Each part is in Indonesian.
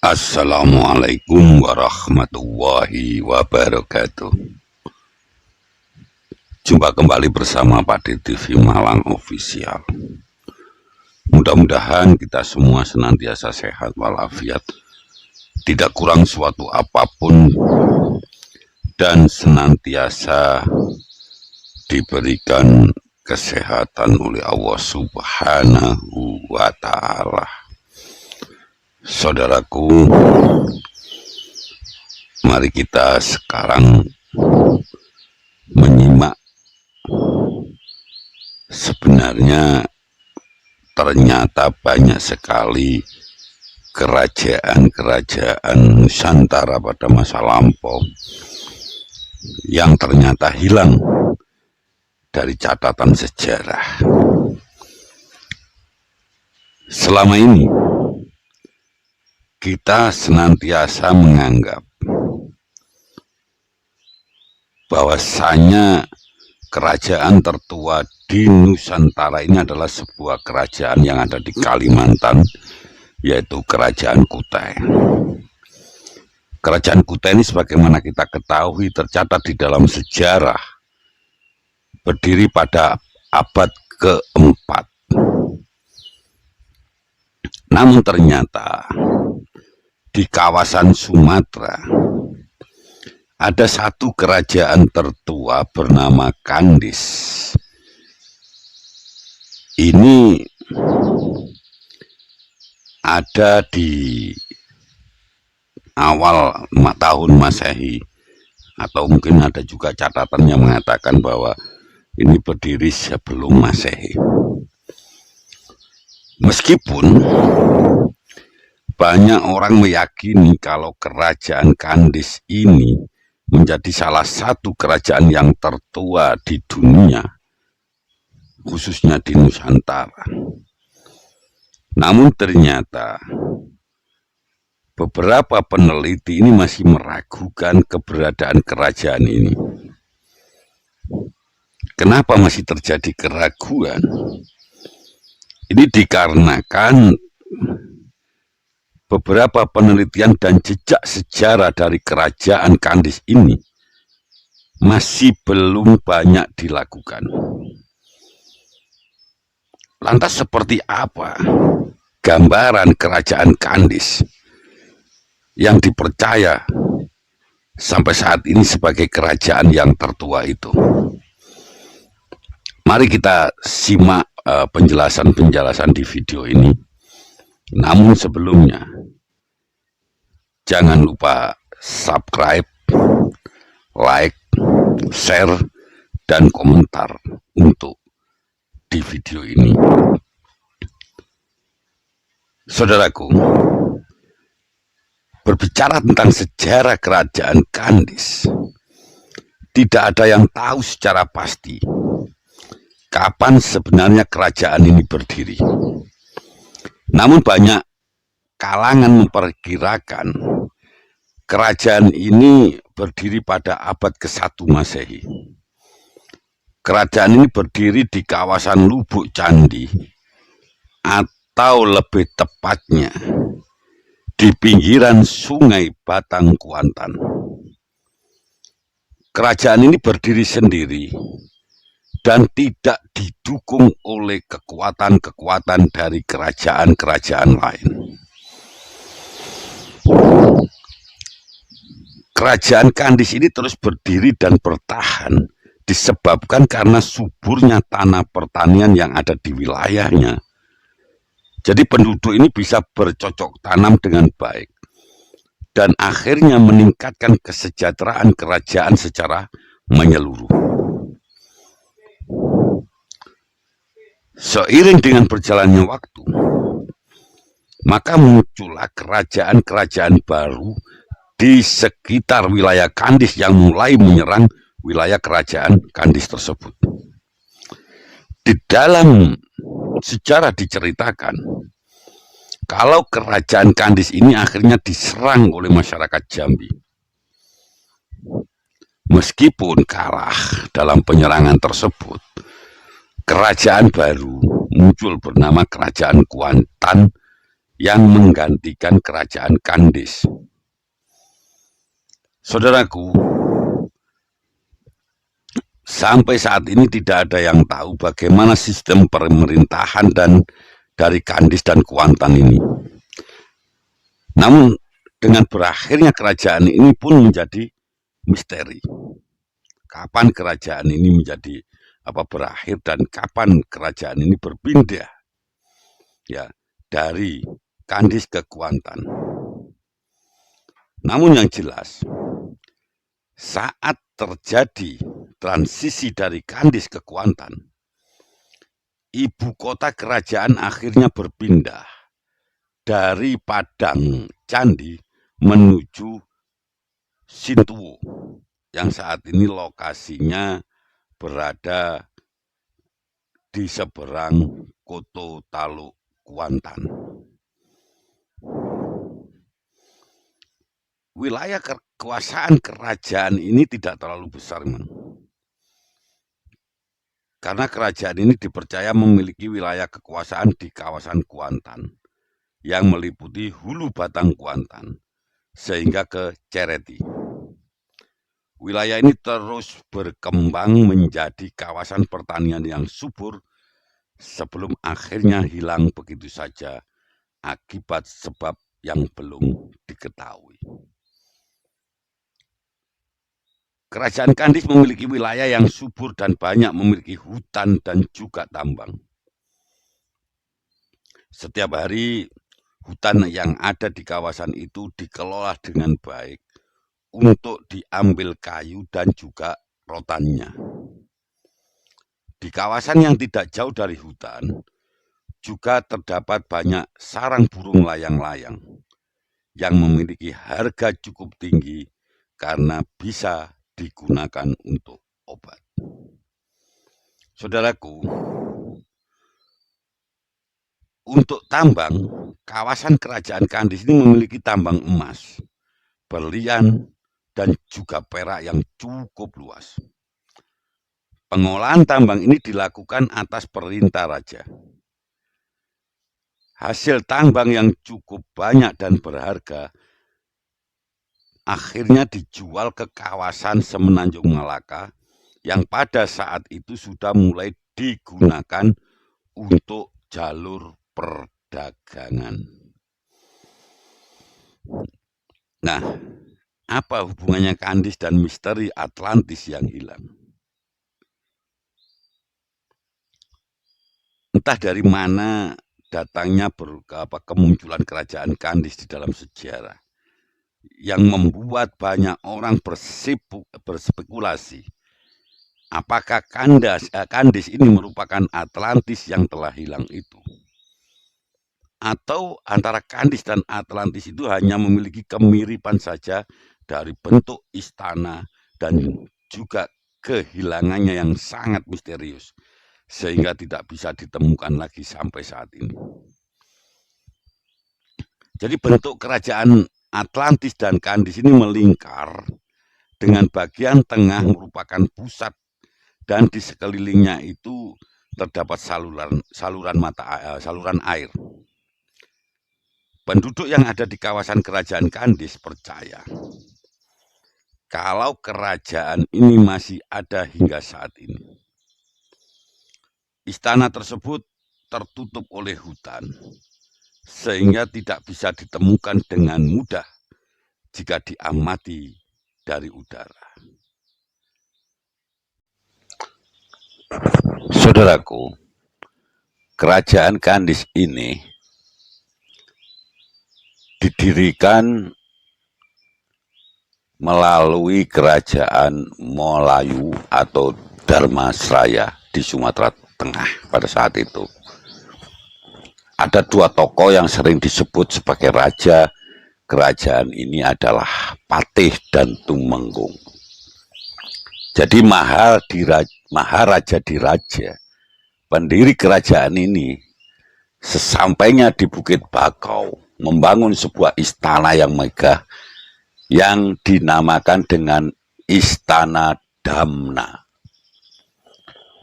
Assalamualaikum warahmatullahi wabarakatuh. Jumpa kembali bersama Pade TV Malang Official. Mudah-mudahan kita semua senantiasa sehat walafiat, tidak kurang suatu apapun, dan senantiasa diberikan kesehatan oleh Allah Subhanahu wa Ta'ala. Saudaraku, mari kita sekarang menyimak. Sebenarnya ternyata banyak sekali kerajaan-kerajaan Nusantara pada masa lampau yang ternyata hilang dari catatan sejarah. Selama ini kita senantiasa menganggap bahwasanya kerajaan tertua di Nusantara ini adalah sebuah kerajaan yang ada di Kalimantan, yaitu Kerajaan Kutai. Kerajaan Kutai ini sebagaimana kita ketahui tercatat di dalam sejarah berdiri pada abad keempat. Namun ternyata di kawasan Sumatera ada satu kerajaan tertua bernama Kandis. Ini ada di awal tahun Masehi, atau mungkin ada juga catatan yang mengatakan bahwa ini berdiri sebelum Masehi. Meskipun banyak orang meyakini kalau kerajaan Kandis ini menjadi salah satu kerajaan yang tertua di dunia, khususnya di Nusantara. Namun ternyata beberapa peneliti ini masih meragukan keberadaan kerajaan ini. Kenapa masih terjadi keraguan? Ini dikarenakan beberapa penelitian dan jejak sejarah dari kerajaan Kandis ini masih belum banyak dilakukan. Lantas seperti apa gambaran kerajaan Kandis yang dipercaya sampai saat ini sebagai kerajaan yang tertua itu? Mari kita simak penjelasan-penjelasan di video ini. Namun sebelumnya, jangan lupa subscribe, like, share, dan komentar untuk di video ini. Saudaraku, berbicara tentang sejarah kerajaan Kandis, tidak ada yang tahu secara pasti kapan sebenarnya kerajaan ini berdiri. Namun banyak kalangan memperkirakan kerajaan ini berdiri pada abad ke-1 Masehi. Kerajaan ini berdiri di kawasan Lubuk Candi, atau lebih tepatnya di pinggiran Sungai Batang Kuantan. Kerajaan ini berdiri sendiri dan tidak didukung oleh kekuatan-kekuatan dari kerajaan-kerajaan lain. Kerajaan Kandis ini terus berdiri dan bertahan disebabkan karena suburnya tanah pertanian yang ada di wilayahnya. Jadi penduduk ini bisa bercocok tanam dengan baik dan akhirnya meningkatkan kesejahteraan kerajaan secara menyeluruh. Seiring dengan berjalannya waktu, maka muncullah kerajaan-kerajaan baru di sekitar wilayah Kandis yang mulai menyerang wilayah kerajaan Kandis tersebut. Di dalam sejarah diceritakan kalau kerajaan Kandis ini akhirnya diserang oleh masyarakat Jambi. Meskipun kalah dalam penyerangan tersebut, kerajaan baru muncul bernama Kerajaan Kuantan yang menggantikan kerajaan Kandis. Saudaraku, sampai saat ini tidak ada yang tahu bagaimana sistem pemerintahan dari Kandis dan Kuantan ini. Namun dengan berakhirnya kerajaan ini pun menjadi misteri. Kapan kerajaan ini menjadi berakhir dan kapan kerajaan ini berpindah ya dari Kandis ke Kuantan. Namun yang jelas, saat terjadi transisi dari Kandis ke Kuantan, ibu kota kerajaan akhirnya berpindah dari Padang Candi menuju Sintuwu, yang saat ini lokasinya berada di seberang Koto Taluk Kuantan. Wilayah kekuasaan kerajaan ini tidak terlalu besar, karena kerajaan ini dipercaya memiliki wilayah kekuasaan di kawasan Kuantan yang meliputi hulu batang Kuantan sehingga ke Cereti. Wilayah ini terus berkembang menjadi kawasan pertanian yang subur sebelum akhirnya hilang begitu saja akibat sebab yang belum diketahui. Kerajaan Kandis memiliki wilayah yang subur dan banyak memiliki hutan dan juga tambang. Setiap hari hutan yang ada di kawasan itu dikelola dengan baik untuk diambil kayu dan juga rotannya. Di kawasan yang tidak jauh dari hutan juga terdapat banyak sarang burung layang-layang yang memiliki harga cukup tinggi karena bisa digunakan untuk obat. Saudaraku, untuk tambang, kawasan kerajaan Kandis ini memiliki tambang emas, berlian, dan juga perak yang cukup luas. Pengolahan tambang ini dilakukan atas perintah raja. Hasil tambang yang cukup banyak dan berharga akhirnya dijual ke kawasan Semenanjung Malaka yang pada saat itu sudah mulai digunakan untuk jalur perdagangan. Nah, apa hubungannya Kandis dan misteri Atlantis yang hilang? Entah dari mana datangnya kemunculan kerajaan Kandis di dalam sejarah yang membuat banyak orang berspekulasi apakah Kandis ini merupakan Atlantis yang telah hilang itu, atau antara Kandis dan Atlantis itu hanya memiliki kemiripan saja dari bentuk istana dan juga kehilangannya yang sangat misterius sehingga tidak bisa ditemukan lagi sampai saat ini. Jadi bentuk kerajaan Atlantis dan Kandis ini melingkar dengan bagian tengah merupakan pusat dan di sekelilingnya itu terdapat saluran air. Penduduk yang ada di kawasan kerajaan Kandis percaya kalau kerajaan ini masih ada hingga saat ini. Istana tersebut tertutup oleh hutan, sehingga tidak bisa ditemukan dengan mudah jika diamati dari udara. Saudaraku, kerajaan Kandis ini didirikan melalui kerajaan Melayu atau Dharmasraya di Sumatera Tengah pada saat itu. Ada dua tokoh yang sering disebut sebagai raja kerajaan ini adalah Patih dan Tumenggung. Jadi Maharaja Diraja, pendiri kerajaan ini, sesampainya di Bukit Bakau, membangun sebuah istana yang megah yang dinamakan dengan Istana Damna.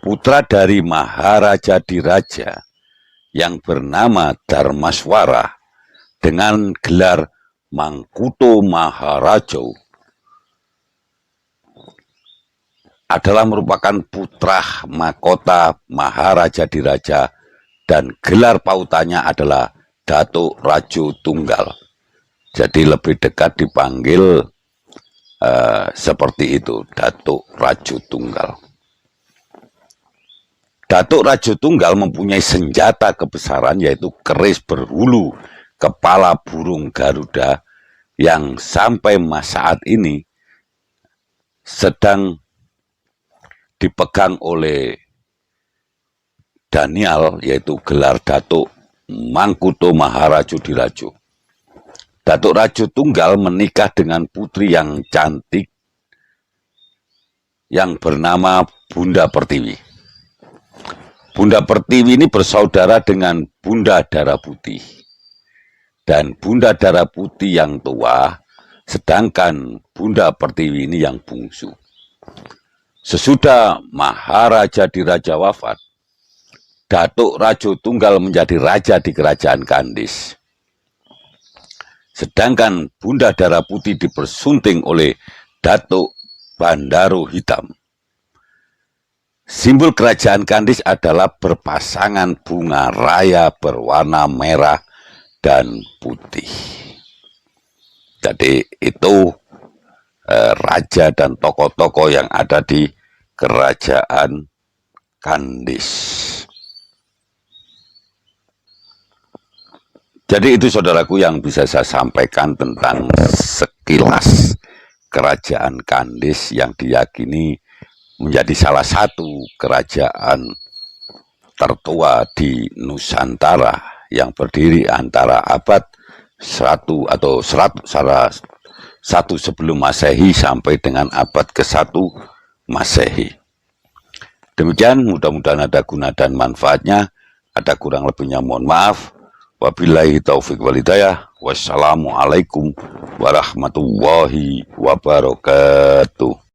Putra dari Maharaja Diraja yang bernama Dharmaswara dengan gelar Mangkuto Maharaja adalah merupakan putra mahkota Maharaja Diraja dan gelar pautannya adalah Datuk Rajo Tunggal. Jadi lebih dekat dipanggil seperti itu, Datuk Rajo Tunggal. Datuk Rajo Tunggal mempunyai senjata kebesaran yaitu keris berhulu kepala burung Garuda yang sampai saat ini sedang dipegang oleh Daniel, yaitu gelar Datuk Mangkuto Maharaja Diraja. Datuk Rajo Tunggal menikah dengan putri yang cantik yang bernama Bunda Pertiwi. Bunda Pertiwi ini bersaudara dengan Bunda Darah Putih. Dan Bunda Darah Putih yang tua, sedangkan Bunda Pertiwi ini yang bungsu. Sesudah Maharaja Diraja wafat, Datuk Rajo Tunggal menjadi raja di kerajaan Kandis. Sedangkan Bunda Darah Putih dipersunting oleh Datuk Bandaro Hitam. Simbol kerajaan Kandis adalah berpasangan bunga raya berwarna merah dan putih. Jadi itu raja dan tokoh-tokoh yang ada di kerajaan Kandis. Jadi itu saudaraku yang bisa saya sampaikan tentang sekilas kerajaan Kandis yang diyakini menjadi salah satu kerajaan tertua di Nusantara yang berdiri antara abad 1 atau 100 sebelum Masehi sampai dengan abad ke-1 Masehi. Demikian, mudah-mudahan ada guna dan manfaatnya. Ada kurang lebihnya mohon maaf. Wabillahi taufiq wal hidayah. Wassalamualaikum warahmatullahi wabarakatuh.